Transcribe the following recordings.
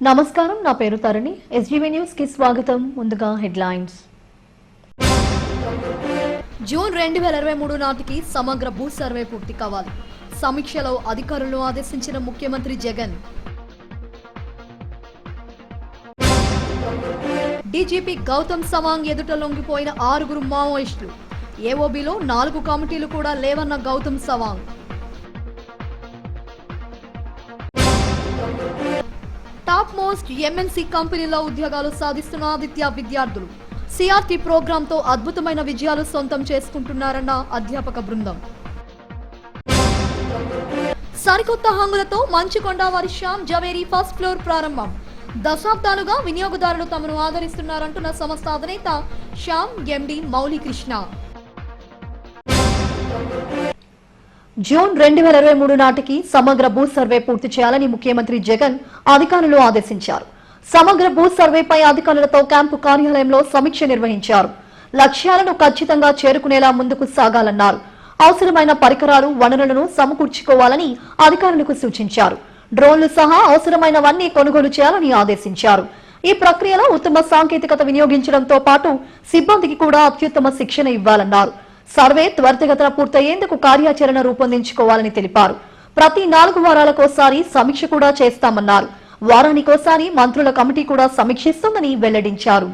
నమస్కారం, నా పేరు తరుణి. ఎస్జీవీ న్యూస్ కి స్వాగతం. ముందుగా హెడ్లైన్స్. జూన్ 2023 నాటికి సమగ్ర భూ సర్వే పూర్తి కావాలి. సమీక్షలో అధికారులను ఆదేశించిన ముఖ్యమంత్రి జగన్. డీజీపీ గౌతమ్ సవాంగ్ ఎదుట లొంగిపోయిన 6 మావోయిస్టులు. ఏఓబీలో 4 కమిటీలు కూడా లేవన్న Gautam Sawang. Top most MNC కంపెనీలో ఉద్యోగాలు సాధిస్తున్న ఆదిత్య విద్యార్థులు. సిఆర్టీ ప్రోగ్రాంతో అద్భుతమైన విజయాలు సొంతం చేసుకుంటున్నారన్న అధ్యాపక బృందం. సరికొత్త హంగులతో మంచుకొండ వారి శ్యామ్ జవేరీ ఫస్ట్ ఫ్లోర్ ప్రారంభం. దశాబ్దాలుగా వినియోగదారులు తమను ఆదరిస్తున్నారంటున్న సంస్థ అధినేత శ్యామ్ ఎండి మౌలికృష్ణ. జూన్ 2023 నాటికి సమగ్ర భూ సర్వే పూర్తి చేయాలని ముఖ్యమంత్రి జగన్ అధికారులు ఆదేశించారు. సమగ్ర భూ సర్వేపై అధికారులతో క్యాంపు కార్యాలయంలో సమీక్ష నిర్వహించారు. లక్ష్యాలను ఖచ్చితంగా చేరుకునేలా ముందుకు సాగాలన్నారు. అవసరమైన పరికరాలు, వనరులను సమకూర్చుకోవాలని అధికారులకు సూచించారు. డ్రోన్లు సహా అవసరమైనవన్నీ కొనుగోలు చేయాలని ఆదేశించారు. ఈ ప్రక్రియలో ఉత్తమ సాంకేతికత వినియోగించడంతో పాటు సిబ్బందికి కూడా అత్యుత్తమ శిక్షణ ఇవ్వాలన్నారు. సర్వే త్వరితగతిన పూర్తయ్యేందుకు కార్యాచరణ రూపొందించుకోవాలని తెలిపారు. ప్రతి 4 వారాలకోసారి సమీక్ష కూడా చేస్తామన్నారు. వారానికోసారి మంత్రుల కమిటీ కూడా సమీక్షిస్తుందని వెల్లడించారు.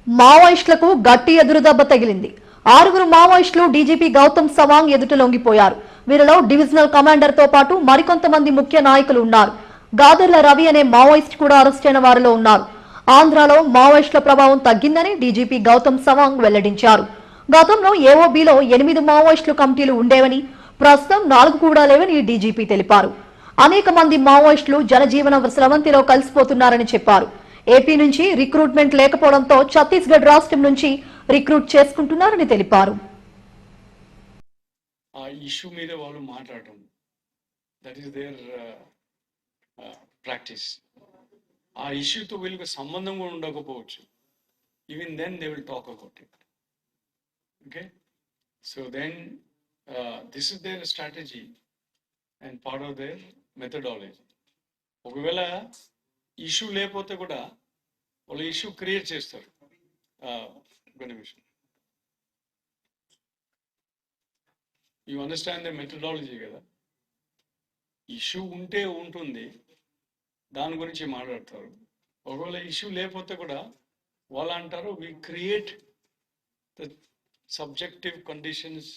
మావోయిస్టులకు గట్టి ఎదురుదెబ్బ తగిలింది. 6 మావోయిస్టులు డీజీపీ గౌతమ్ సవాంగ్ ఎదుట లొంగిపోయారు. వీరిలో డివిజనల్ కమాండర్ తో పాటు మరికొంతమంది ముఖ్య నాయకులు ఉన్నారు. గాదర్ల రవి అనే మావోయిస్ట్ కూడా అరెస్ట్ అయిన వారిలో ఉన్నారు. ఆంధ్రాలో మావోయిస్టుల ప్రభావం తగ్గిందని డీజీపీ గౌతమ్ సవాంగ్ వెల్లడించారు. గతంలో ఏఓబీలో 8 మావోయిస్టులు కమిటీలు ఉండేవని, ప్రస్తుతం 4 కూడా లేవని డీజీపీ తెలిపారు. అనేక మంది మావోయిస్టులు జనజీవన స్రవంతిలో కలిసిపోతున్నారని చెప్పారు. ఏపీ నుంచి రిక్రూట్మెంట్ లేకపోవడంతో ఛత్తీస్గఢ్ రాష్ట్రం నుంచి రిక్రూట్ చేసుకుంటున్నారని తెలిపారు. ఆ ఇష్యూ మీద వాళ్ళు మాట్లాడటం, దట్ ఈస్ దేర్ ప్రాక్టీస్. ఆ ఇష్యూతో వీళ్ళకి సంబంధం కూడా ఉండకపోవచ్చు. Even then they will talk about it. Okay, so then this is their strategy and part of their methodology. ఒకవేళ ఇష్యూ లేకపోతే కూడా వాళ్ళు ఇష్యూ క్రియేట్ చేస్తారు. యూ అండర్స్టాండ్ ద మెథడాలజీ కదా. ఇష్యూ ఉంటే ఉంటుంది, దాని గురించి మాట్లాడతారు. ఒకవేళ ఇష్యూ లేకపోతే కూడా వాళ్ళు అంటారు we create the subjective conditions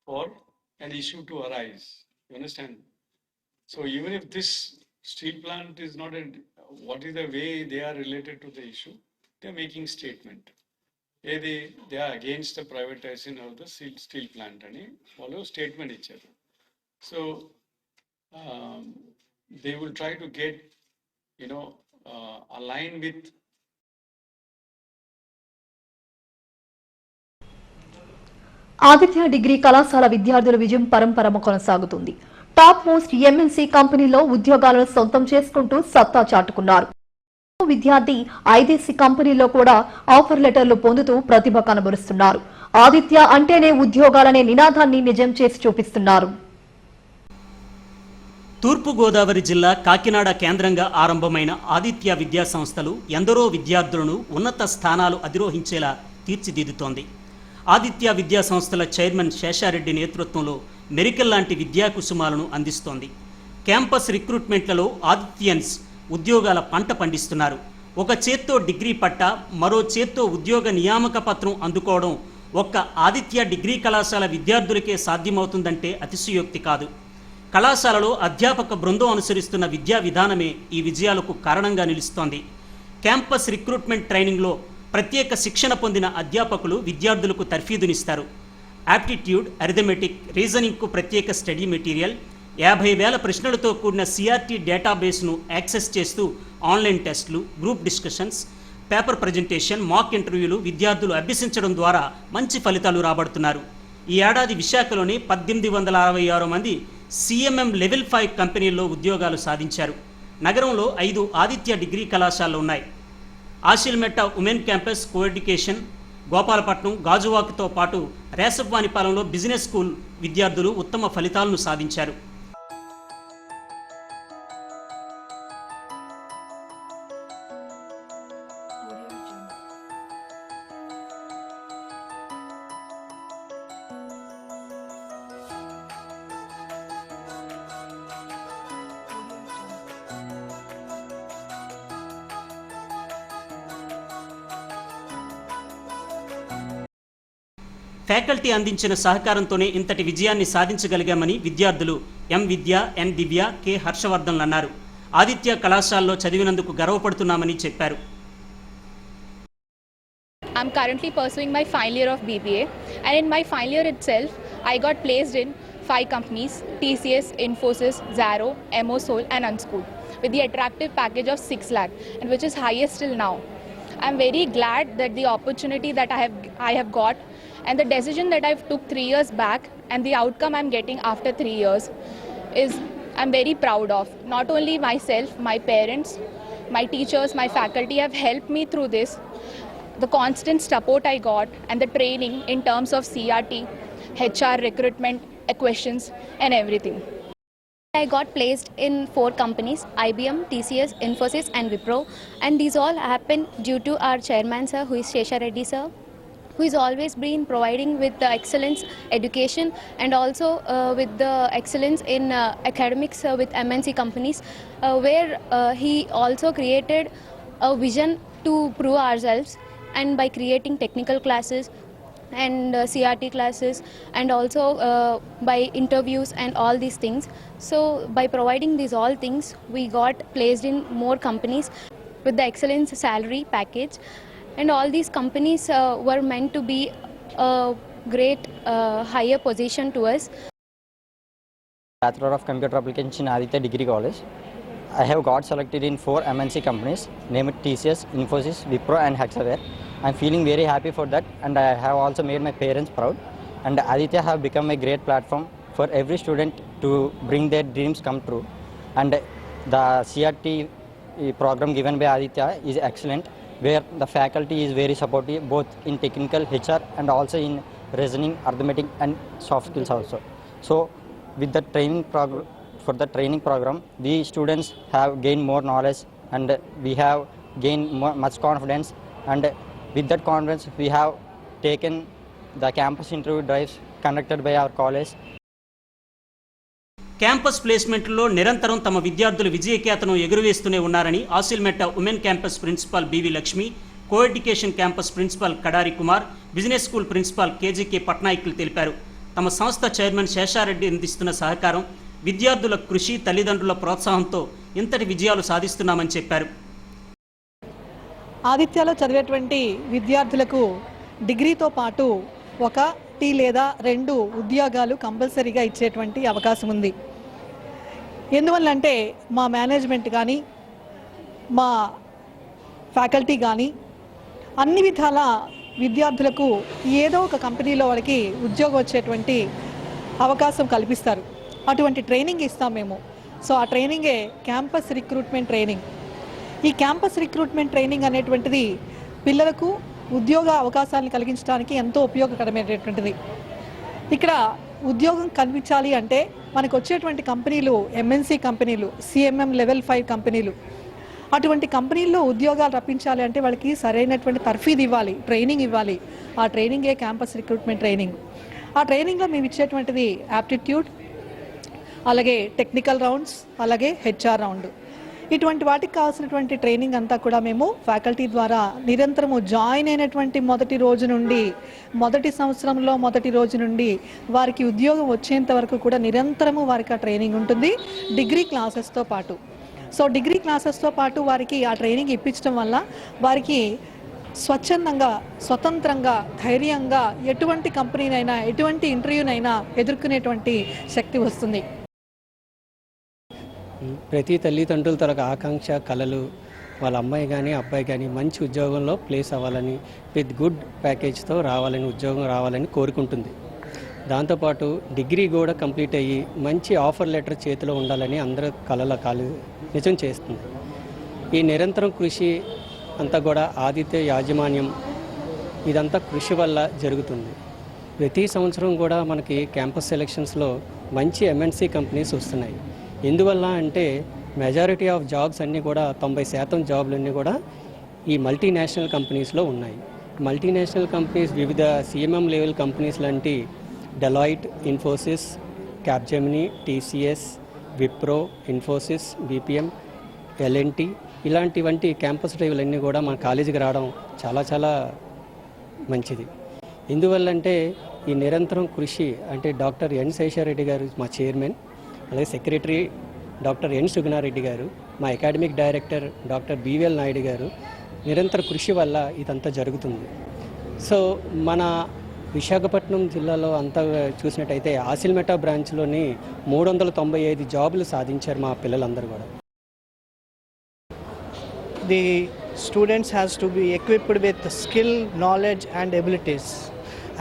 for an issue to arise. You understand? So even if this steel plant is not what is the way they are related to the issue, they are making statement. They are against the privatization of the steel plant ani వాళ్ళు statement ఇచ్చారు. So they will try to get align with. Aditya degree కళాశాల విద్యార్థుల విజయం పరంపర కొనసాగుతుంది. Top most MNC కంపెనీలో ఉద్యోగాలను సొంతం చేసుకుంటూ సత్తా చాటుకున్నారు. విద్యార్థి ఐదేసి కంపెనీల్లో కూడా ఆఫర్ లెటర్లు పొందుతూ ప్రతిభ కనబరుస్తున్నారు. ఆదిత్య అంటేనే ఉద్యోగాలనే నినాదాన్ని నిజం చేసి చూపిస్తున్నారు. తూర్పుగోదావరి జిల్లా కాకినాడ కేంద్రంగా ఆరంభమైన ఆదిత్య విద్యా సంస్థలు ఎందరో విద్యార్థులను ఉన్నత స్థానాలు అధిరోహించేలా తీర్చిదిద్దుతోంది. ఆదిత్య విద్యా సంస్థల చైర్మన్ శేషారెడ్డి నేతృత్వంలో మెరికల్ లాంటి విద్యా కుసుమాలను అందిస్తోంది. క్యాంపస్ రిక్రూట్మెంట్లలో ఆదిత్యన్స్ ఉద్యోగాల పంట పండిస్తున్నారు. ఒక చేత్తో డిగ్రీ పట్ట, మరో చేత్తో ఉద్యోగ నియామక పత్రం అందుకోవడం ఒక్క ఆదిత్య డిగ్రీ కళాశాల విద్యార్థులకే సాధ్యమవుతుందంటే అతిశయోక్తి కాదు. కళాశాలలో అధ్యాపక బృందం అనుసరిస్తున్న విద్యా విధానమే ఈ విజయాలకు కారణంగా నిలుస్తోంది. క్యాంపస్ రిక్రూట్మెంట్ ట్రైనింగ్లో ప్రత్యేక శిక్షణ పొందిన అధ్యాపకులు విద్యార్థులకు తర్ఫీదునిస్తారు. యాప్టిట్యూడ్, అరిథమెటిక్, రీజనింగ్కు ప్రత్యేక స్టడీ మెటీరియల్, 50,000 ప్రశ్నలతో కూడిన సిఆర్టీ డేటాబేస్ను యాక్సెస్ చేస్తూ ఆన్లైన్ టెస్టులు, గ్రూప్ డిస్కషన్స్, పేపర్ ప్రజెంటేషన్, మాక్ ఇంటర్వ్యూలు విద్యార్థులు అభ్యసించడం ద్వారా మంచి ఫలితాలు రాబడుతున్నారు. ఈ ఏడాది విశాఖలోని 1866 మంది సిఎంఎం లెవెల్ 5 కంపెనీల్లో ఉద్యోగాలు సాధించారు. నగరంలో 5 ఆదిత్య డిగ్రీ కళాశాలలు ఉన్నాయి. ఆశిల్మెట్ట ఉమెన్ క్యాంపస్ కోఎడ్యుకేషన్, గోపాలపట్నం, గాజువాకతో పాటు రేసవ్వానిపాలెంలో బిజినెస్ స్కూల్ విద్యార్థులు ఉత్తమ ఫలితాలను సాధించారు. ఫ్యాకల్టీ అందించిన సహకారంతోనే ఇంతటి విజయాన్ని సాధించగలిగామని విద్యార్థులు ఎం విద్య, ఎన్ దివ్య, కె హర్షవర్ధన్లు అన్నారు. ఆదిత్య కళాశాలలో చదివినందుకు గర్వపడుతున్నామని చెప్పారు. I'm currently pursuing my final year of BBA, and in my final year itself, I got placed in 5 companies: TCS, Infosys, Zaro, Emosol, and Unschool, with the attractive package of 6 lakh, and which is highest till now. I'm very glad that the opportunity that I have got, and the decision that I've took 3 years back, and the outcome I'm getting after 3 years is I'm very proud of. Not only myself, my parents, my teachers, my faculty have helped me through this. The constant support I got and the training in terms of CRT, HR, recruitment, questions and everything. I got placed in 4 companies: IBM, TCS, Infosys and Wipro, and these all happened due to our chairman sir, who is Shesha Reddy sir, who is always been providing with the excellence education and also with the excellence in academics with MNC companies, where he also created a vision to prove ourselves, and by creating technical classes and CRT classes, and also by interviews and all these things. So by providing these all things, we got placed in more companies with the excellence salary package, and all these companies were meant to be a great higher position to us. Bachelor of Computer Applications in Aditya Degree College. I have got selected in 4 MNC companies, named TCS, Infosys, Wipro and Hexaware. I'm feeling very happy for that, and I have also made my parents proud. And Aditya have become a great platform for every student to bring their dreams come true. And the CRT program given by Aditya is excellent, where the faculty is very supportive both in technical, HR and also in reasoning, arithmetic and soft skills also. So with the training program, the students have gained more knowledge, and we have gained much confidence, and with that confidence we have taken the campus interview drives conducted by our college. Campus ప్లేస్మెంట్లో నిరంతరం తమ విద్యార్థులు విజయకేతనం ఎగురవేస్తూనే ఉన్నారని Asilmetta women campus principal B V Lakshmi, coeducation campus principal Kadari Kumar, business school principal K G K Patnaikulu తెలిపారు. తమ సంస్థ చైర్మన్ శేషారెడ్డి అందిస్తున్న సహకారం, విద్యార్థుల కృషి, తల్లిదండ్రుల ప్రోత్సాహంతో ఇంతటి విజయాలు సాధిస్తున్నామని చెప్పారు. ఆదిత్యలో చదివేటువంటి విద్యార్థులకు డిగ్రీతో పాటు 1 లేదా 2 ఉద్యోగాలు కంపల్సరీగా ఇచ్చేటువంటి అవకాశం ఉంది. ఎందువల్లంటే మా మేనేజ్మెంట్ కానీ మా ఫ్యాకల్టీ కానీ అన్ని విధాల విద్యార్థులకు ఏదో ఒక కంపెనీలో వాళ్ళకి ఉద్యోగం వచ్చేటువంటి అవకాశం కల్పిస్తారు. అటువంటి ట్రైనింగ్ ఇస్తాం మేము. సో ఆ ట్రైనింగే క్యాంపస్ రిక్రూట్మెంట్ ట్రైనింగ్. ఈ క్యాంపస్ రిక్రూట్మెంట్ ట్రైనింగ్ అనేటువంటిది పిల్లలకు ఉద్యోగ అవకాశాలను కలిగించడానికి ఎంతో ఉపయోగకరమైనటువంటిది. ఇక్కడ ఉద్యోగం కల్పించాలి అంటే మనకు వచ్చేటువంటి కంపెనీలు MNC కంపెనీలు, CMM లెవెల్ 5 కంపెనీలు. అటువంటి కంపెనీల్లో ఉద్యోగాలు రప్పించాలి అంటే వాళ్ళకి సరైనటువంటి తర్ఫీదు ఇవ్వాలి, ట్రైనింగ్ ఇవ్వాలి. ఆ ట్రైనింగే క్యాంపస్ రిక్రూట్మెంట్ ట్రైనింగ్. ఆ ట్రైనింగ్లో మేము ఇచ్చేటువంటిది యాప్టిట్యూడ్, అలాగే టెక్నికల్ రౌండ్స్, అలాగే HR రౌండ్. ఇటువంటి వాటికి కావాల్సినటువంటి ట్రైనింగ్ అంతా కూడా మేము ఫ్యాకల్టీ ద్వారా నిరంతరము జాయిన్ అయినటువంటి మొదటి సంవత్సరంలో మొదటి రోజు నుండి వారికి ఉద్యోగం వచ్చేంత వరకు కూడా నిరంతరము వారికి ఆ ట్రైనింగ్ ఉంటుంది, డిగ్రీ క్లాసెస్తో పాటు. సో డిగ్రీ క్లాసెస్తో పాటు వారికి ఆ ట్రైనింగ్ ఇప్పించడం వల్ల వారికి స్వచ్ఛందంగా, స్వతంత్రంగా, ధైర్యంగా ఎటువంటి కంపెనీనైనా, ఎటువంటి ఇంటర్వ్యూనైనా ఎదుర్కొనేటువంటి శక్తి వస్తుంది. ప్రతి తల్లిదండ్రుల తరగ ఆకాంక్ష, కలలు వాళ్ళ అమ్మాయి కానీ అబ్బాయి కానీ మంచి ఉద్యోగంలో ప్లేస్ అవ్వాలని, విత్ గుడ్ ప్యాకేజ్తో ఉద్యోగం రావాలని కోరుకుంటుంది. దాంతోపాటు డిగ్రీ కూడా కంప్లీట్ అయ్యి మంచి ఆఫర్ లెటర్ చేతిలో ఉండాలని అందరూ కలల నిజం చేస్తుంది. ఈ నిరంతరం కృషి అంతా కూడా ఆదిత్య యాజమాన్యం ఇదంతా కృషి వల్ల జరుగుతుంది. ప్రతి సంవత్సరం కూడా మనకి క్యాంపస్ సెలక్షన్స్లో మంచి ఎంఎన్సీ కంపెనీస్ వస్తున్నాయి. ఎందువల్ల అంటే మెజారిటీ ఆఫ్ జాబ్స్ అన్నీ కూడా 90% జాబ్లన్నీ కూడా ఈ మల్టీనేషనల్ కంపెనీస్లో ఉన్నాయి. మల్టీనేషనల్ కంపెనీస్ వివిధ సిఎంఎం లెవెల్ కంపెనీస్ లాంటి Deloitte, Infosys, Capgemini, TCS, Wipro, Infosys, BPM, L and T ఇలాంటివంటి క్యాంపస్ డ్రైవ్లన్నీ కూడా మన కాలేజీకి రావడం చాలా చాలా మంచిది. ఎందువల్లంటే ఈ నిరంతరం కృషి అంటే డాక్టర్ ఎన్ శేషారెడ్డి గారు మా చైర్మన్, అలాగే సెక్రటరీ డాక్టర్ ఎన్ సుగుణారెడ్డి గారు, మా అకాడమిక్ డైరెక్టర్ డాక్టర్ బివిఎల్ నాయుడు గారు నిరంతర కృషి వల్ల ఇదంతా జరుగుతుంది. సో మన విశాఖపట్నం జిల్లాలో అంతా చూసినట్టయితే ఆసిల్మెటా బ్రాంచ్లోని 395 జాబులు సాధించారు మా పిల్లలందరూ కూడా. The students has to be equipped with skill, knowledge and abilities.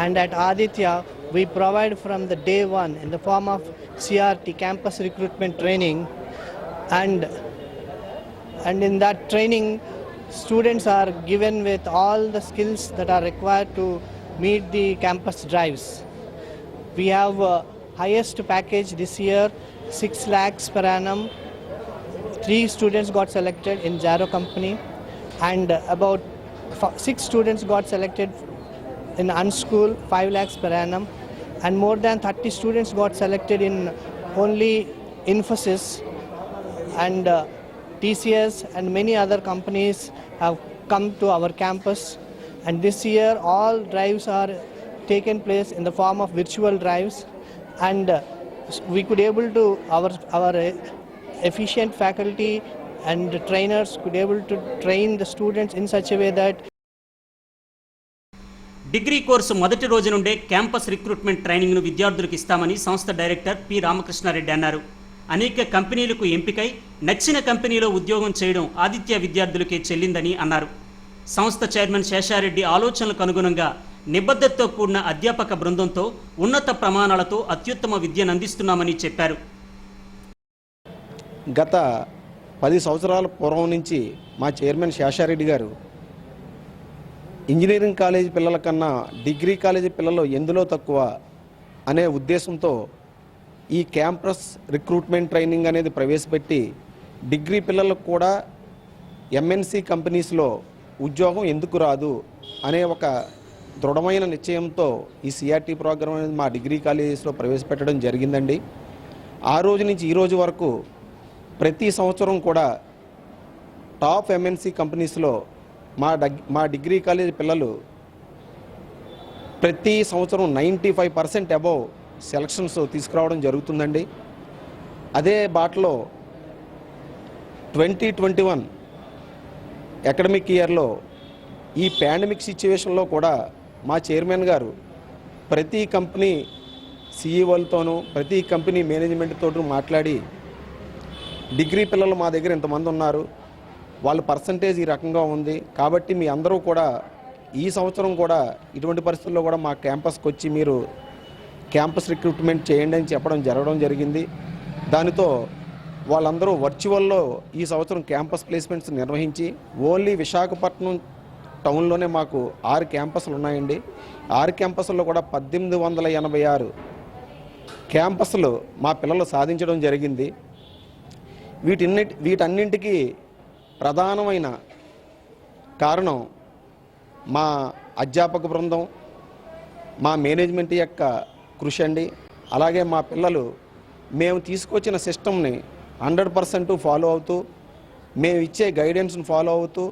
And at Aditya, we provide from the day one in the form of CRT, campus recruitment training. And in that training, students are given with all the skills that are required to meet the campus drives. We have highest package this year, 6 lakhs per annum. 3 students got selected in Zaro company, and about 6 students got selected in Unschool, 5 lakhs per annum, and more than 30 students got selected in only Infosys, and TCS and many other companies have come to our campus. And this year all drives are taken place in the form of virtual drives, and we could able to our efficient faculty and trainers could able to train the students in such a way that degree course మొదటి రోజు నుండే campus recruitment ట్రైనింగ్ను విద్యార్థులకు ఇస్తామని సంస్థ director P Ramakrishna Reddy అన్నారు. అనేక కంపెనీలకు ఎంపికై నచ్చిన కంపెనీలో ఉద్యోగం చేయడం ఆదిత్య విద్యార్థులకే చెల్లిందని అన్నారు. సంస్థ చైర్మన్ శేషారెడ్డి ఆలోచనలకు అనుగుణంగా నిబద్ధతతో కూడిన అధ్యాపక బృందంతో ఉన్నత ప్రమాణాలతో అత్యుత్తమ విద్యను అందిస్తున్నామని చెప్పారు. గత 10 సంవత్సరాల పూర్వం నుంచి మా చైర్మన్ శేషారెడ్డి గారు ఇంజనీరింగ్ కాలేజీ పిల్లల కన్నా డిగ్రీ కాలేజీ పిల్లలు ఎందులో తక్కువ అనే ఉద్దేశంతో ఈ క్యాంపస్ రిక్రూట్మెంట్ ట్రైనింగ్ అనేది ప్రవేశపెట్టి డిగ్రీ పిల్లలకు కూడా ఎంఎన్సీ కంపెనీస్లో ఉద్యోగం ఎందుకు రాదు అనే ఒక దృఢమైన నిశ్చయంతో ఈ సిఆర్టీ ప్రోగ్రాం అనేది మా డిగ్రీ కాలేజెస్లో ప్రవేశపెట్టడం జరిగిందండి. ఆ రోజు నుంచి ఈ రోజు వరకు ప్రతి సంవత్సరం కూడా టాప్ ఎంఎన్సీ కంపెనీస్లో మా డిగ్రీ కాలేజీ పిల్లలు ప్రతి సంవత్సరం 95% అబవ్ సెలక్షన్స్ తీసుకురావడం జరుగుతుందండి. అదే బాటలో 2021 అకాడమిక్ ఇయర్లో ఈ పాండమిక్ సిచ్యువేషన్లో కూడా మా చైర్మన్ గారు ప్రతి కంపెనీ సీఈఓలతోనూ ప్రతి కంపెనీ మేనేజ్మెంట్తోనూ మాట్లాడి డిగ్రీ పిల్లలు మా దగ్గర ఇంతమంది ఉన్నారు, వాళ్ళ పర్సంటేజ్ ఈ రకంగా ఉంది కాబట్టి మీ అందరూ కూడా ఈ సంవత్సరం కూడా ఇటువంటి పరిస్థితుల్లో కూడా మా క్యాంపస్కి వచ్చి మీరు క్యాంపస్ రిక్రూట్మెంట్ చేయండి అని జరగడం జరిగింది. దానితో వాళ్ళందరూ వర్చువల్లో ఈ సంవత్సరం క్యాంపస్ ప్లేస్మెంట్స్ నిర్వహించి ఓన్లీ విశాఖపట్నం టౌన్లోనే మాకు 6 క్యాంపస్లు ఉన్నాయండి. 6 క్యాంపస్ల్లో కూడా 1886 క్యాంపస్లు మా పిల్లలు సాధించడం జరిగింది. వీటన్నింటికీ ప్రధానమైన కారణం మా అధ్యాపక బృందం, మా మేనేజ్మెంట్ యొక్క కృషి అండి. అలాగే మా పిల్లలు మేము తీసుకొచ్చిన సిస్టమ్ని 100% ఫాలో అవుతూ మేము ఇచ్చే గైడెన్స్ని ఫాలో అవుతూ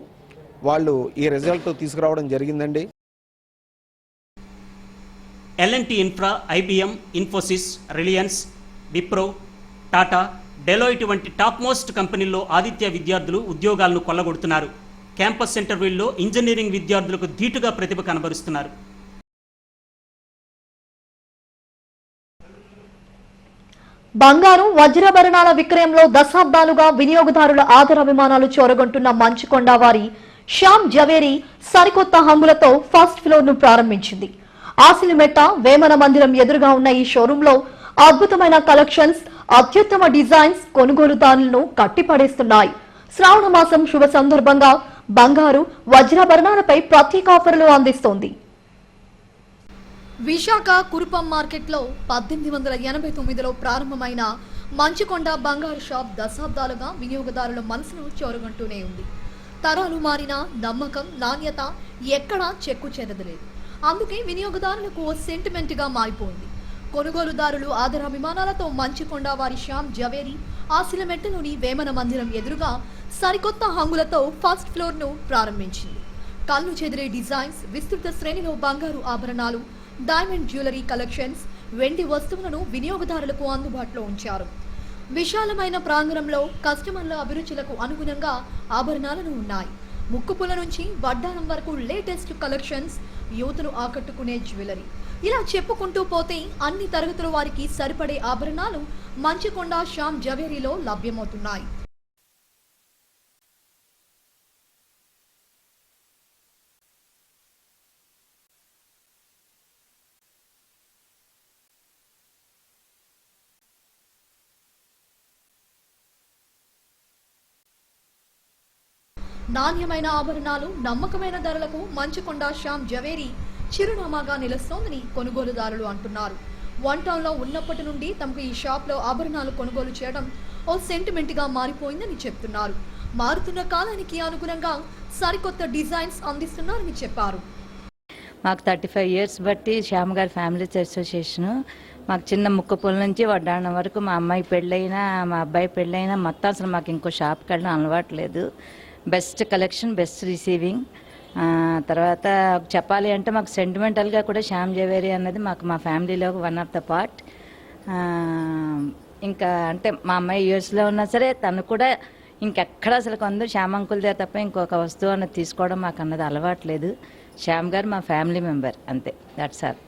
వాళ్ళు ఈ రిజల్ట్ తీసుకురావడం జరిగిందండి. L N T infra, IBM, Infosys, Reliance, Wipro, Tata, Deloitte వంటి టాప్ మోస్ట్ కంపెనీల్లో ఆదిత్య విద్యార్థులు ఉద్యోగాలను కొల్లగొడుతున్నారు. క్యాంపస్ ఇంటర్వ్యూల్లో ఇంజనీరింగ్ విద్యార్థులకు ధీటుగా ప్రతిభ కనబరుస్తున్నారు. బంగారం, వజ్రాభరణాల విక్రయంలో దశాబ్దాలుగా వినియోగదారుల ఆదరాభిమానాలు చూరగొంటున్న మంచుకొండ వారి శ్యామ్ జవేరీ సరికొత్త హంగులతో ఫస్ట్ ఫ్లోర్ ను ప్రారంభించింది. ఆసిలిమెట్ట వేమన మందిరం ఎదురుగా ఉన్న ఈ షోరూంలో అద్భుతమైన కలెక్షన్స్, అత్యుత్తమ డిజైన్స్ కొనుగోలుదారులను కట్టిపడేస్తున్నాయి. శ్రావణ మాసం శుభ సందర్భంగా బంగారు వజ్రాభరణాలపై ప్రత్యేక ఆఫర్లు అందిస్తోంది. విశాఖ కురుపం మార్కెట్లో 1889లో ప్రారంభమైన మంచుకొండ బంగారు షాప్ దశాబ్దాలుగా వినియోగదారుల మనసును చూరగొంటూనే ఉంది. తరాలు మారిన నమ్మకం, నాణ్యత ఎక్కడా చెక్కు చెదరలేదు. అందుకే వినియోగదారులకు ఓ సెంటిమెంట్గా మారిపోయింది. కొనుగోలుదారులు ఆదరాభిమానాలతో మంచుకొండ వారి శ్యామ్ జవేరీ ఆశిలమెట్టలోని వేమన మందిరం ఎదురుగా సరికొత్త హంగులతో ఫస్ట్ ఫ్లోర్ను ప్రారంభించింది. కళ్ళు చెదిరే డిజైన్స్, విస్తృత శ్రేణిలో బంగారు ఆభరణాలు, డైమండ్ జ్యువెలరీ కలెక్షన్స్, వెండి వస్తువులను వినియోగదారులకు అందుబాటులో ఉంచారు. విశాలమైన ప్రాంగణంలో కస్టమర్ల అభిరుచులకు అనుగుణంగా ఆభరణాలను ఉన్నాయి. ముక్కుపుల నుంచి వడ్డానం వరకు లేటెస్ట్ కలెక్షన్స్, యూత్ను ఆకట్టుకునే జ్యువెలరీ, ఇలా చెప్పుకుంటూ పోతే అన్ని తరగతుల వారికి సరిపడే ఆభరణాలు మంచుకొండ శ్యామ్ జవేరీలో లభ్యమవుతున్నాయి. నాణ్యమైన ఆభరణాలు, నమ్మకమైన ధరలకు మంచుకొండ శ్యామ్ జవేరీ చిరునామాగా నిలుస్తోందని కొనుగోలుదారులు అంటున్నారు. వన్ టౌన్లో ఉన్నప్పటి నుండి తమకు ఈ షాప్లో ఆభరణాలు కొనుగోలు చేయడం ఓ సెంటిమెంట్గా మారిపోయిందని చెప్తున్నారు. మారుతున్న కాలానికి అనుగుణంగా సరికొత్త డిజైన్స్ అందిస్తున్నారని చెప్పారు. మాకు 35 ఇయర్స్ బట్టి శ్యామ్ గారి ఫ్యామిలీస్ అసోసియేషను మాకు చిన్న ముక్కుపుల నుంచి వడ్డాణం వరకు మా అమ్మాయి పెళ్ళైనా మా అబ్బాయి పెళ్ళైనా మొత్తం అసలు మాకు ఇంకో షాప్కి వెళ్ళడం అలవాట్లేదు. Best collection, best receiving. తర్వాత చెప్పాలి అంటే మాకు సెంటిమెంటల్గా కూడా శ్యామ్ జవేరీ అన్నది మాకు మా ఫ్యామిలీలో వన్ ఆఫ్ ద పార్ట్. ఇంకా అంటే మా అమ్మాయి యూఎస్లో ఉన్నా సరే తను కూడా ఇంకెక్కడ అసలు కొందరు శ్యామ్ అంకుల్దే తప్ప ఇంకొక వస్తువు అన్నది తీసుకోవడం మాకు అన్నది అలవాట్లేదు. శ్యామ్ గారు మా ఫ్యామిలీ మెంబర్, అంతే, that's all.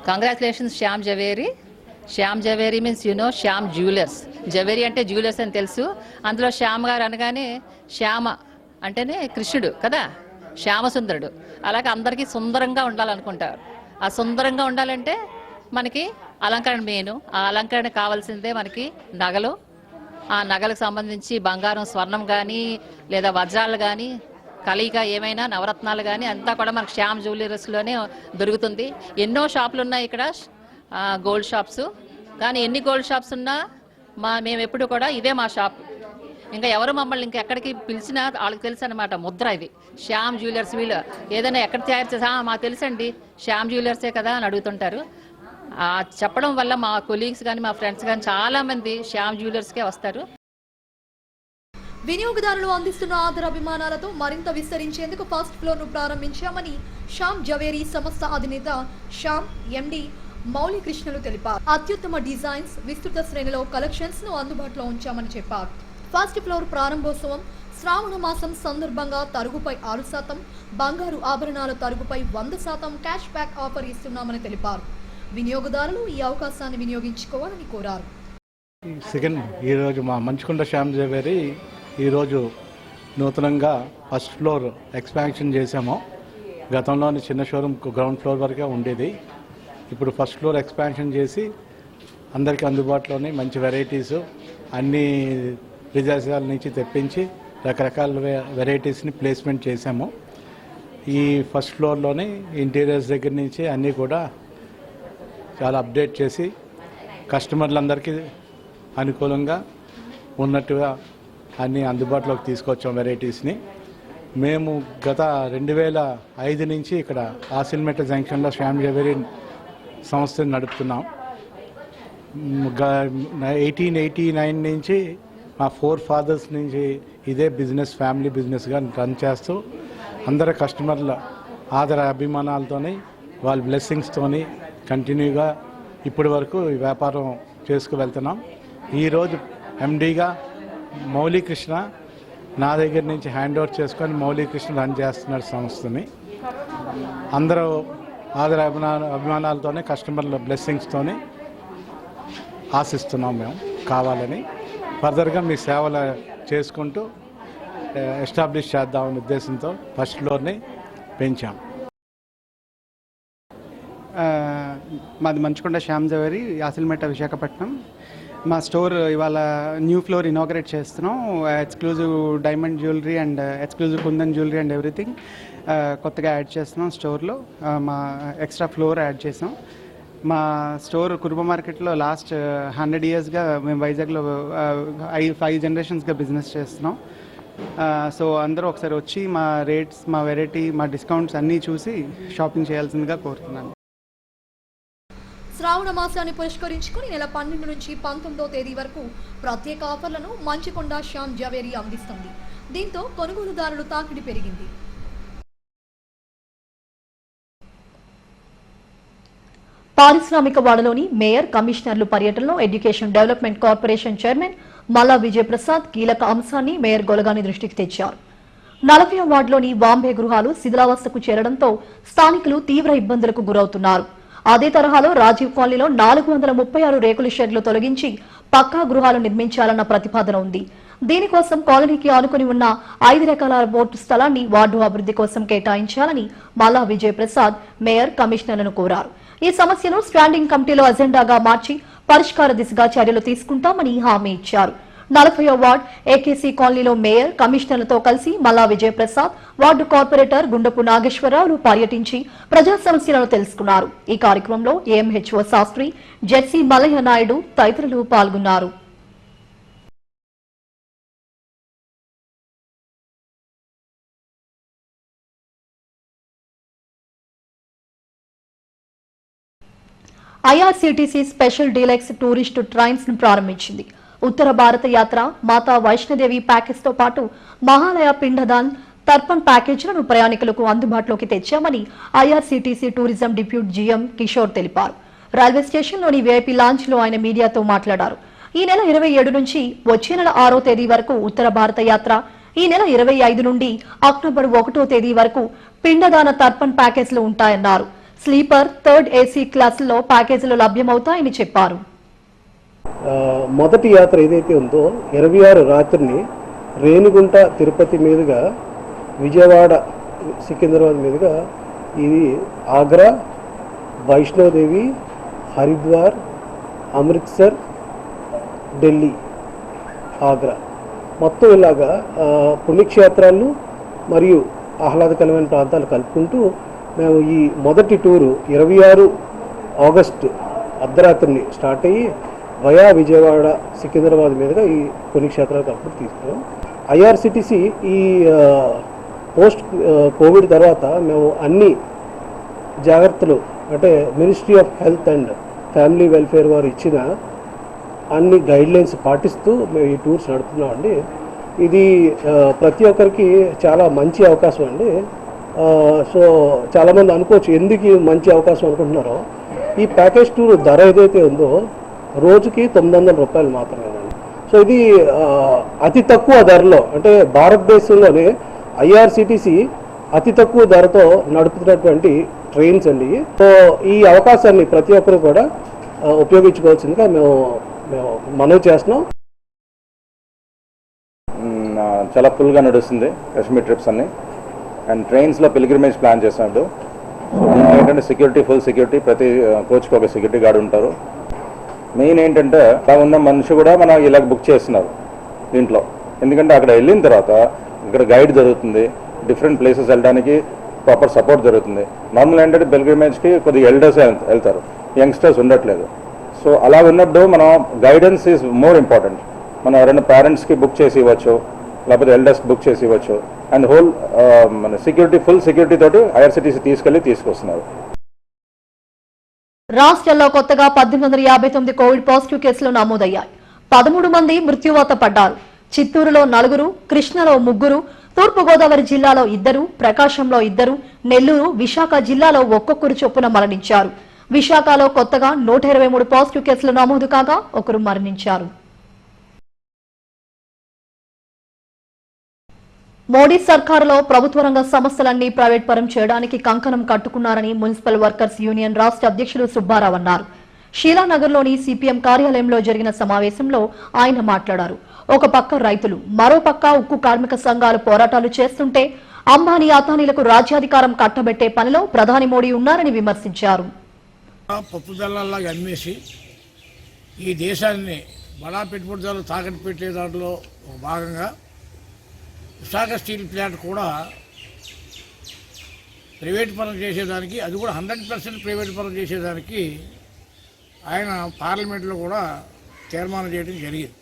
Congratulations Shyam Zaveri. Shyam Zaveri means Shyam jewellers. Zaveri అంటే జ్యువెలర్స్ అని తెలుసు. అందులో శ్యామ్ గారు అనగానే శ్యామ అంటేనే కృష్ణుడు కదా, శ్యామసుందరుడు. అలాగే అందరికీ సుందరంగా ఉండాలనుకుంటారు. ఆ సుందరంగా ఉండాలంటే మనకి అలంకరణ మెయిన్. ఆ అలంకరణ కావాల్సిందే మనకి నగలు. ఆ నగలకు సంబంధించి బంగారం, స్వర్ణం కానీ లేదా వజ్రాలు కానీ, కలయిక ఏమైనా నవరత్నాలు కానీ అంతా కూడా మనకు శ్యామ్ జ్యువెలర్స్లోనే దొరుకుతుంది. ఎన్నో షాపులు ఉన్నాయి ఇక్కడ, గోల్డ్ షాప్స్. కానీ ఎన్ని గోల్డ్ షాప్స్ ఉన్నా మేము ఎప్పుడు కూడా ఇదే మా షాప్. ఇంకా ఎవరు మమ్మల్ని ఇంకెక్కడికి పిలిచినా వాళ్ళకి తెలుసు అనమాట, ముద్ర ఇది శ్యామ్ జ్యువెలర్స్. వీళ్ళు ఏదైనా ఎక్కడ తయారు చేసా మాకు తెలుసండి, శ్యామ్ జ్యువెలర్సే కదా అని అడుగుతుంటారు. చెప్పడం వల్ల మా కొలీగ్స్ కానీ మా ఫ్రెండ్స్ కానీ చాలామంది శ్యామ్ జ్యువెలర్స్కే వస్తారు. వినియోగదారులు అందిస్తున్న ఆదరాభిమానాలతో మరింత విస్తరించేందుకు ఫస్ట్ ఫ్లోర్ను ప్రారంభించామని శ్యామ్ జవేరీ సంస్థ అధినేత శ్యామ్ ఎండి మౌళీకృష్ణలు తెలిపారు. అత్యుత్తమ డిజైన్స్, విస్తృత శ్రేణిలో కలెక్షన్స్ ను అందుబాటులో ఉంచామని చెప్పారు. ఫస్ట్ ఫ్లోర్ ప్రారంభోత్సవం శ్రావణ మాసం సందర్భంగా తరుగుపై 6%, బంగారు ఆభరణాల తరుగుపై 100% క్యాష్ బ్యాక్ ఆఫర్ ఇస్తున్నామని తెలిపారు. వినియోగదారులు ఈ అవకాశాన్ని వినియోగించుకోవాలని కోరారు. ఈరోజు మా మంచుకొండ శ్యామ్ జవేరీ ఈరోజు నూతనంగా ఫస్ట్ ఫ్లోర్ ఎక్స్పాన్షన్ చేశాము. గతంలోని చిన్న షోరూమ్ గ్రౌండ్ ఫ్లోర్ వరకే ఉండేది. ఇప్పుడు ఫస్ట్ ఫ్లోర్ ఎక్స్పాన్షన్ చేసి అందరికీ అందుబాటులోని మంచి వెరైటీసు అన్ని విదేశాల నుంచి తెప్పించి రకరకాల వెరైటీస్ని ప్లేస్మెంట్ చేశాము. ఈ ఫస్ట్ ఫ్లోర్లోని ఇంటీరియర్స్ దగ్గర నుంచి అన్నీ కూడా చాలా అప్డేట్ చేసి కస్టమర్లందరికీ అనుకూలంగా ఉన్నట్టుగా అన్నీ అందుబాటులోకి తీసుకొచ్చాం వెరైటీస్ని. మేము గత 2005 నుంచి ఇక్కడ ఆసిల్మెట జంక్షన్లో శ్యామ్ జవేరీ సంస్థను నడుపుతున్నాం. 1889 నుంచి మా 4 ఫాదర్స్ నుంచి ఇదే బిజినెస్, ఫ్యామిలీ బిజినెస్గా రన్ చేస్తూ అందరు కస్టమర్ల ఆదర అభిమానాలతోని వాళ్ళ బ్లెస్సింగ్స్తోని కంటిన్యూగా ఇప్పటి వరకు ఈ వ్యాపారం చేసుకువెళ్తున్నాం. ఈరోజు ఎండీగా మౌళీకృష్ణ నా దగ్గర నుంచి హ్యాండ్ ఓవర్ చేసుకొని మౌళీకృష్ణ రన్ చేస్తున్నారు సంస్థని. అందరూ ఆదర అభిమానాలతోనే కస్టమర్ల బ్లెస్సింగ్స్తోనే ఆశిస్తున్నాం మేము కావాలని. ఫర్దర్గా మీ సేవలు చేసుకుంటూ ఎస్టాబ్లిష్ చేద్దామనే ఉద్దేశంతో ఫస్ట్ ఫ్లోర్ని పెంచాం. మాది మంచుకొండ శ్యామ్ జవేరీ, ఆసిల్మెట, విశాఖపట్నం. మా స్టోర్ ఇవాళ న్యూ ఫ్లోర్ ఇనాగరేట్ చేస్తున్నాం. Exclusive diamond jewellery and exclusive kundan jewellery and everything కొత్తగా యాడ్ చేస్తున్నాం స్టోర్లో. మా ఎక్స్ట్రా ఫ్లోర్ యాడ్ చేసాం. మా స్టోర్ కురుబ మార్కెట్లో లాస్ట్ 100 yearsగా మేము వైజాగ్లో 5 generations బిజినెస్ చేస్తున్నాం. సో అందరూ ఒకసారి వచ్చి మా రేట్స్, మా వెరైటీ, మా డిస్కౌంట్స్ అన్నీ చూసి షాపింగ్ చేయాల్సిందిగా కోరుతున్నాను. శ్రావణ మాసాన్ని పురస్కరించుకుని నెల 12 నుంచి 19వ తేదీ వరకు ప్రత్యేక ఆఫర్లను మంచికొండ శ్యామ్ జ్యువెలరీ అందిస్తుంది. దీంతో కొనుగోలుదారులు తాకిడి పెరిగింది. పారిశ్రామిక వాడలోని మేయర్, కమిషనర్లు పర్యటనలో ఎడ్యుకేషన్ డెవలప్మెంట్ కార్పొరేషన్ చైర్మన్ మల్లా విజయ్ ప్రసాద్ కీలక అంశాన్ని మేయర్ గొలగాని దృష్టికి తెచ్చారు. 40వ వార్డులోని బాంబే గృహాలు శిథిలావస్థకు చేరడంతో స్థానికులు తీవ్ర ఇబ్బందులకు గురవుతున్నారు. అదే తరహాలో రాజీవ్ కాలనీలో 436 రేకుల షెడ్లు తొలగించి పక్కా గృహాలు నిర్మించాలన్న ప్రతిపాదన ఉంది. దీనికోసం కాలనీకి ఆనుకుని ఉన్న 5 ఎకరాల బోర్డు స్థలాన్ని వార్డు అభివృద్ధి కోసం కేటాయించాలని మల్లా విజయ్ ప్రసాద్ మేయర్, కమిషనర్లను కోరారు. ఈ సమస్యను స్టాండింగ్ కమిటీలో అజెండాగా మార్చి పరిష్కార దిశగా చర్యలు తీసుకుంటామని హామీ ఇచ్చారు. 40వ వార్డు ఏకేసీ కాలనీలో మేయర్, కమిషనర్లతో కలిసి మల్లా విజయ్ ప్రసాద్, వార్డు కార్పొరేటర్ గుండపు నాగేశ్వరరావులు పర్యటించి ప్రజా సమస్యలను తెలుసుకున్నారు. ఈ కార్యక్రమంలో ఏఎంహెచ్ఓ శాస్త్రి, జెడ్సీ మల్లయ్య నాయుడు తదితరులు పాల్గొన్నారు. IRCTC special deluxe tourist trains ను ప్రారంభించింది. ఉత్తర భారత యాత్ర, మాతా వైష్ణోదేవి ప్యాకేజ్ తో పాటు మహాలయ పిండదాన్, తర్పణ్ ప్యాకేజీలను ప్రయాణికులకు అందుబాటులోకి తెచ్చామని IRCTC tourism deputy GM Kishore తెలిపారు. రైల్వే స్టేషన్లోని వీఐపీ లాంచ్ లో ఆయన మీడియాతో మాట్లాడారు. ఈ నెల 27 నుంచి వచ్చే నెల 6వ తేదీ వరకు ఉత్తర భారత యాత్ర, ఈ నెల 25 నుండి అక్టోబర్ 1వ తేదీ వరకు పిండదాన, తర్పణ్ ప్యాకేజీలు ఉంటాయన్నారు. స్లీపర్, థర్డ్ ఏసీ క్లాసుల్లో ప్యాకేజీలు లభ్యమవుతాయని చెప్పారు. మొదటి యాత్ర ఏదైతే ఉందో 26 రాత్రిని రేణిగుంట, తిరుపతి మీదుగా విజయవాడ, సికింద్రాబాద్ మీదుగా ఇది ఆగ్రా, వైష్ణోదేవి, హరిద్వార్, అమృత్సర్, ఢిల్లీ, ఆగ్రా మొత్తం ఇలాగా పుణ్యక్షేత్రాలు మరియు ఆహ్లాదకరమైన ప్రాంతాలు కలుపుకుంటూ మేము ఈ మొదటి టూరు 26 ఆగస్టు అర్ధరాత్రిని స్టార్ట్ అయ్యి వయా విజయవాడ, సికింద్రాబాద్ మీదుగా ఈ పుణ్యక్షేత్రాలకు అప్పుడు తీసుకున్నాం. ఐఆర్సిటీసీ ఈ పోస్ట్ కోవిడ్ తర్వాత మేము అన్ని జాగ్రత్తలు, అంటే ministry of health and family welfare వారు ఇచ్చిన అన్ని గైడ్లైన్స్ పాటిస్తూ మేము ఈ టూర్స్ నడుపుతున్నాం అండి. ఇది ప్రతి ఒక్కరికి చాలా మంచి అవకాశం అండి. సో చాలామంది అనుకోవచ్చు ఎందుకు మంచి అవకాశం అనుకుంటున్నారో. ఈ ప్యాకేజ్ టూర్ ధర ఏదైతే ఉందో రోజుకి 900 రూపాయలు మాత్రమేనండి. సో ఇది అతి తక్కువ ధరలో, అంటే భారతదేశంలోనే ఐఆర్సిటీసీ అతి తక్కువ ధరతో నడుపుతున్నటువంటి ట్రైన్స్ అండి. సో ఈ అవకాశాన్ని ప్రతి ఒక్కరు కూడా ఉపయోగించుకోవాల్సిందిగా మేము మనవి చేస్తున్నాం. చాలా ఫుల్గా నడుస్తుంది కాశ్మీర్ ట్రిప్స్ అన్ని. అండ్ ట్రైన్స్లో పిల్గ్రిమేజ్ ప్లాన్ చేసినట్టు. సో దీంట్లో ఏంటంటే సెక్యూరిటీ, ఫుల్ సెక్యూరిటీ, ప్రతి కోచ్కి ఒక సెక్యూరిటీ గార్డ్ ఉంటారు. మెయిన్ ఏంటంటే అలా ఉన్న మనిషి కూడా మనం ఇలా బుక్ చేస్తున్నారు దీంట్లో. ఎందుకంటే అక్కడ వెళ్ళిన తర్వాత ఇక్కడ గైడ్ జరుగుతుంది, డిఫరెంట్ ప్లేసెస్ వెళ్ళడానికి ప్రాపర్ సపోర్ట్ జరుగుతుంది. నార్మల్ ఏంటంటే పిల్గ్రిమేజ్కి కొద్దిగా ఎల్డర్స్ వెళ్తారు, యంగ్స్టర్స్ ఉండట్లేదు. సో అలా ఉన్నప్పుడు మనం గైడెన్స్ ఈజ్ మోర్ ఇంపార్టెంట్. మనం ఎవరైనా పేరెంట్స్కి బుక్ చేసి ఇవ్వచ్చు, లేకపోతే ఎల్డర్స్కి బుక్ చేసి ఇవ్వచ్చు. అండ్ హోల్ మన సెక్యూరిటీ, ఫుల్ సెక్యూరిటీ తోటి ఐఆర్సిటీసీ తీసుకొస్తున్నారు. రాష్ట్రంలో కొత్తగా 1859 కోవిడ్ పాజిటివ్ కేసులు నమోదయ్యాయి. 13 మంది మృత్యువాత పడ్డారు. చిత్తూరులో 4, కృష్ణలో 3, తూర్పుగోదావరి జిల్లాలో 2, ప్రకాశంలో 2, నెల్లూరు, విశాఖ జిల్లాలో ఒక్కొక్కరు చొప్పున మరణించారు. విశాఖలో కొత్తగా 123 పాజిటివ్ కేసులు నమోదు కాగా 1 మరణించారు. మోడీ సర్కారులో ప్రభుత్వ రంగ సంస్థలన్నీ ప్రైవేట్ పరం చేయడానికి కంకణం కట్టుకున్నారని మున్సిపల్ వర్కర్స్ యూనియన్ రాష్ట్ర అధ్యక్షులు సుబ్బారావు అన్నారు. షీలానగర్లోని సిపిఎం కార్యాలయంలో జరిగిన సమావేశంలో ఆయన మాట్లాడారు. ఒక పక్క రైతులు, మరో పక్క ఉక్కు కార్మిక సంఘాలు పోరాటాలు చేస్తుంటే అంబానీ, అదానీలకు రాజ్యాధికారం కట్టబెట్టే పనిలో ప్రధాని మోడీ ఉన్నారని విమర్శించారు. పప్పుదల్లాగా అమ్మేసి ఈ దేశాన్ని బడా పెట్టుబడిదారులు తాకట్టు పెట్టే దాంట్లో ఒక భాగంగా విశాఖ స్టీల్ ప్లాంట్ కూడా ప్రైవేట్ పరం చేసేదానికి, అది కూడా 100% ప్రైవేట్ పరం చేసేదానికి ఆయన పార్లమెంట్లో కూడా తీర్మానం చేయడం జరిగింది.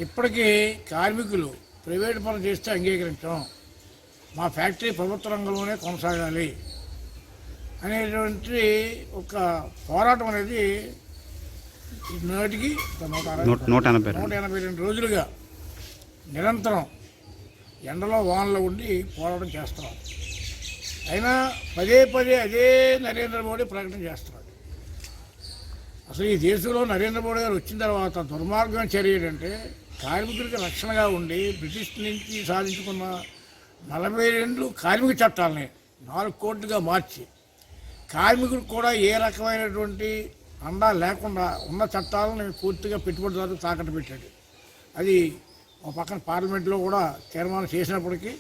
ఇప్పటికీ కార్మికులు ప్రైవేట్ పరం చేస్తే అంగీకరించాం, మా ఫ్యాక్టరీ ప్రభుత్వ రంగంలోనే కొనసాగాలి అనేటువంటి ఒక పోరాటం అనేది నాటికి 182 రోజులుగా నిరంతరం ఎండలో వానలో ఉండి పోరాటం చేస్తున్నాం. అయినా పదే పదే అదే నరేంద్ర మోడీ ప్రకటన చేస్తున్నాడు. అసలు ఈ దేశంలో నరేంద్ర మోడీ గారు వచ్చిన తర్వాత దుర్మార్గం చర్య ఏంటంటే, కార్మికులకి రక్షణగా ఉండి బ్రిటిష్ నుంచి సాధించుకున్న 42 కార్మిక చట్టాలని 4 కోట్లుగా మార్చి కార్మికులకు కూడా ఏ రకమైనటువంటి అండా లేకుండా ఉన్న చట్టాలను పూర్తిగా పెట్టుబడిదారులు తాకట్టు పెట్టాడు. అది ఒక పక్కన పార్లమెంట్లో కూడా తీర్మానం చేసినప్పటికీ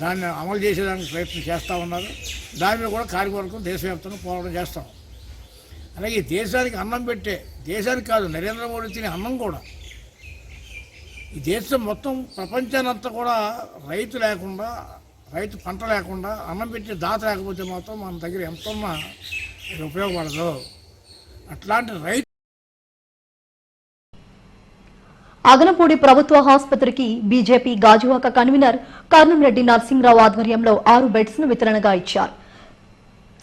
దాన్ని అమలు చేసేదానికి ప్రయత్నం చేస్తూ ఉన్నారు. దాని మీద కూడా కార్మికవర్గం దేశవ్యాప్తంగా పోరాటం చేస్తాం. అలాగే దేశానికి అన్నం పెట్టే, దేశానికి కాదు నరేంద్ర మోడీ తినే అన్నం కూడా, ఈ దేశం మొత్తం ప్రపంచానంతా కూడా రైతు లేకుండా, రైతు పంట లేకుండా, అన్నం పెట్టే దాత లేకపోతే మాత్రం మన దగ్గర ఎంత ఉన్నా ఇది ఉపయోగపడదు. అట్లాంటి రైతు అగనపూడి ప్రభుత్వ ఆసుపత్రికి బీజేపీ గాజువాక కన్వీనర్ కర్నంరెడ్డి నరసింహరావు ఆధ్వర్యంలో 6 బెడ్స్ ను వితరణగా ఇచ్చారు.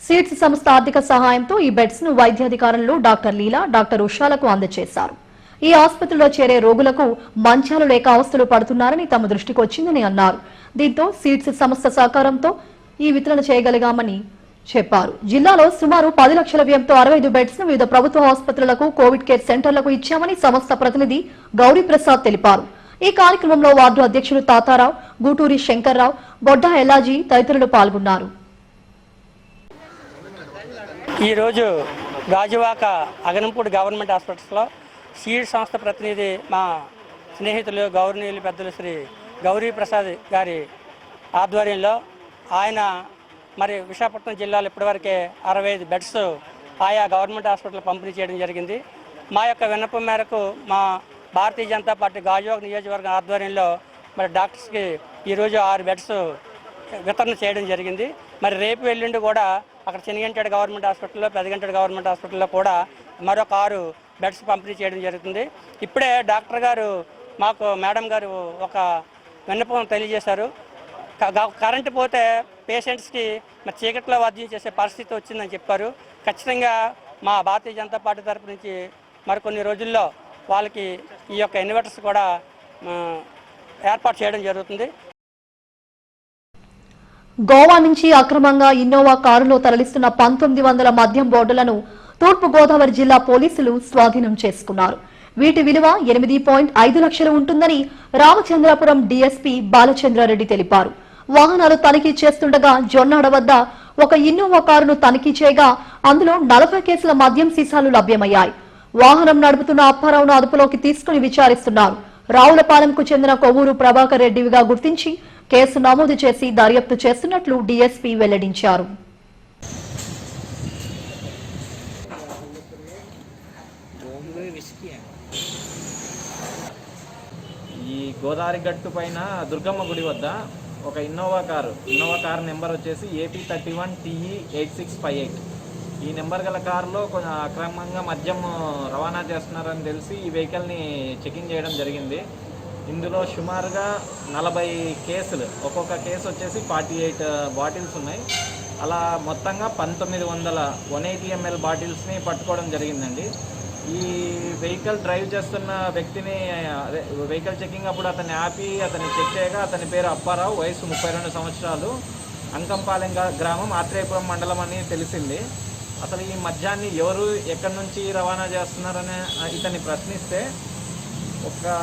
సీడ్స్ సంస్థ ఆర్థిక సహాయంతో ఈ బెడ్స్ ను వైద్యాధికారులు డాక్టర్ లీలా, డాక్టర్ ఉషాలకు అందజేశారు. ఈ ఆసుపత్రిలో చేరే రోగులకు మంచాలు లేక అవస్థలు పడుతున్నారని తమ దృష్టికి వచ్చిందని అన్నారు. దీంతో సీడ్స్ సంస్థ సహకారంతో ఈ వితరణ చేయగలిగామని చెప్పారు. జిల్లాలో సుమారు 10 లక్షల వ్యయంతో 65 బెడ్స్ ను వివిధ ప్రభుత్వ ఆసుపత్రులకు, కోవిడ్ కేర్ సెంటర్లకు ఇచ్చామని సంస్థ ప్రతినిధి గౌరీ ప్రసాద్ తెలిపారు. ఈ కార్యక్రమంలో వార్డు అధ్యక్షులు తాతారావు, గూటూరి శంకర్రావు, బొడ్డా ఎల్లాజీ తదితరులు పాల్గొన్నారు. ఈరోజు గాజువాక అగనంపూడి గవర్నమెంట్ హాస్పిటల్స్లో సీడ్ సంస్థ ప్రతినిధి మా స్నేహితులు గౌరవనీయులు పెద్దలు శ్రీ గౌరీ ప్రసాద్ గారి ఆధ్వర్యంలో ఆయన మరి విశాఖపట్నం జిల్లాలో ఇప్పటివరకే 65 బెడ్స్ ఆయా గవర్నమెంట్ హాస్పిటల్ పంపిణీ చేయడం జరిగింది. మా యొక్క విన్నపం మేరకు మా భారతీయ జనతా పార్టీ గాజువాక నియోజకవర్గం ఆధ్వర్యంలో మరి డాక్టర్స్కి ఈరోజు 6 బెడ్స్ వితరణ చేయడం జరిగింది. మరి రేపు ఎల్లుండి కూడా అక్కడ చిన్నగంటేడు గవర్నమెంట్ హాస్పిటల్లో, పెద్దగంటేడు గవర్నమెంట్ హాస్పిటల్లో కూడా మరొక 6 బెడ్స్ పంపిణీ చేయడం జరుగుతుంది. ఇప్పుడే డాక్టర్ గారు మాకు, మేడం గారు ఒక విన్నపం తెలియజేశారు. కరెంటు పోతే పేషెంట్స్కి మరి చీకట్లో వైద్యం చేసే పరిస్థితి వచ్చిందని చెప్పారు. ఖచ్చితంగా మా భారతీయ జనతా పార్టీ తరపు నుంచి మరికొన్ని రోజుల్లో వాళ్ళకి ఈ యొక్క ఇన్వర్టర్స్ కూడా ఏర్పాటు చేయడం జరుగుతుంది. గోవా నుంచి అక్రమంగా ఇన్నోవా కారులో తరలిస్తున్న 1900 మద్యం బోర్డులను తూర్పు గోదావరి జిల్లా పోలీసులు స్వాధీనం చేసుకున్నారు. వీటి విలువ 8.5 లక్షలు ఉంటుందని రామచంద్రాపురం డీఎస్పీ బాలచంద్రారెడ్డి తెలిపారు. వాహనాలు తనిఖీ చేస్తుండగా జొన్నాడ వద్ద ఒక ఇన్నోవా కారును తనిఖీ చేయగా అందులో 40 కేసుల మద్యం సీసాలు లభ్యమయ్యాయి. వాహనం నడుపుతున్న అప్పారావును అదుపులోకి తీసుకుని విచారిస్తున్నారు. రావులపాలెంకు చెందిన కొవ్వూరు ప్రభాకర్ రెడ్డివిగా గుర్తించి కేసు నమోదు చేసి దర్యాప్తు చేస్తున్నట్లు డీఎస్పీ వెల్లడించారు. ఈ గోదావరి గట్టు పైన దుర్గమ్మ గుడి వద్ద ఒక ఇన్నోవా కారు నెంబర్ వచ్చేసి AP31 TE 8658. ఈ నెంబర్ గల కారులో కొంచెం అక్రమంగా మద్యం రవాణా చేస్తున్నారని తెలిసి ఈ వెహికల్ని చెకింగ్ చేయడం జరిగింది. ఇందులో సుమారుగా 40 కేసులు, ఒక్కొక్క కేసు వచ్చేసి 48 బాటిల్స్ ఉన్నాయి. అలా మొత్తంగా 1900 180 ml బాటిల్స్ని పట్టుకోవడం జరిగిందండి. ఈ వెహికల్ డ్రైవ్ చేస్తున్న వ్యక్తిని వెహికల్ చెకింగ్ అప్పుడు అతన్ని ఆపి అతన్ని చెక్ చేయగా అతని పేరు అప్పారావు, వయసు 32 సంవత్సరాలు, అంకంపాలెం గ్రామం, ఆత్రేయపురం మండలం అని తెలిసింది. అసలు ఈ మద్యాన్ని ఎవరు ఎక్కడి నుంచి రవాణా చేస్తున్నారని ఇతన్ని ప్రశ్నిస్తే ఒక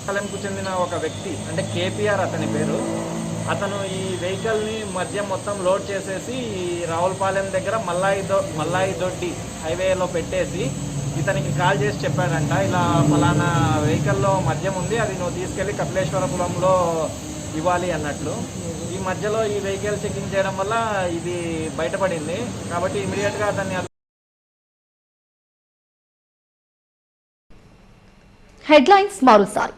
పాలెంకు చెందిన ఒక వ్యక్తి, అంటే KPR అతని పేరు, అతను ఈ వెహికల్ని మద్యం మొత్తం లోడ్ చేసేసి ఈ రావులపాలెం దగ్గర మల్లాయి దొడ్డి హైవేలో పెట్టేసి ఇతనికి కాల్ చేసి చెప్పాడంట, ఇలా ఫలానా వెహికల్లో మద్యం ఉంది, అది నువ్వు తీసుకెళ్ళి కపిలేశ్వరపురంలో ఇవ్వాలి అన్నట్లు. ఈ మధ్యలో ఈ వెహికల్ చెకింగ్ చేయడం వల్ల ఇది బయటపడింది. కాబట్టి ఇమీడియట్గా అతన్ని హెడ్లైన్స్ మరోసారి.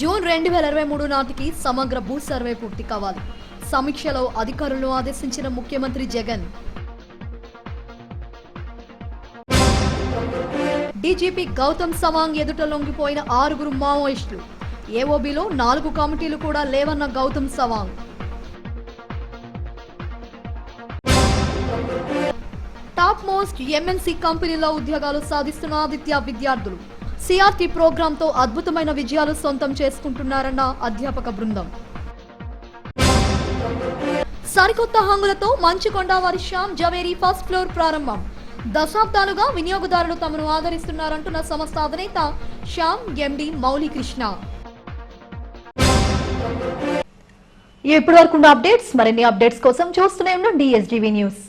జూన్ 2023 నాటికి సమగ్ర భూ సర్వే పూర్తి కావాలి. సమీక్షలో అధికారులను ఆదేశించిన ముఖ్యమంత్రి జగన్. డీజీపీ గౌతమ్ సవాంగ్ ఎదుట లొంగిపోయిన 6 మావోయిస్టులు. ఏఓబీలో 4 కమిటీలు కూడా లేవన్న Gautam Sawang. Top most MNC కంపెనీలో ఉద్యోగాలు సాధిస్తున్న ఆదిత్య విద్యార్థులు. సిఆర్టీ ప్రోగ్రాంతో అద్భుతమైన విజయాలు సొంతం చేసుకుంటున్నారన్న అధ్యాపక బృందం. సరికొత్త హంగులతో మంచుకొండ వారి శ్యామ్ జవేరీ ఫస్ట్ ఫ్లోర్ ప్రారంభం. దశాబ్దాలుగా వినియోగదారులు తమను ఆదరిస్తున్నారంటున్న సంస్థ అధినేత శ్యామ్ ఎండి మౌలికృష్ణ. ఇప్పటివరకు అప్డేట్స్. మరిన్ని అప్డేట్స్ కోసం చూస్తూనే ఉండండి ఎస్జీవీ న్యూస్.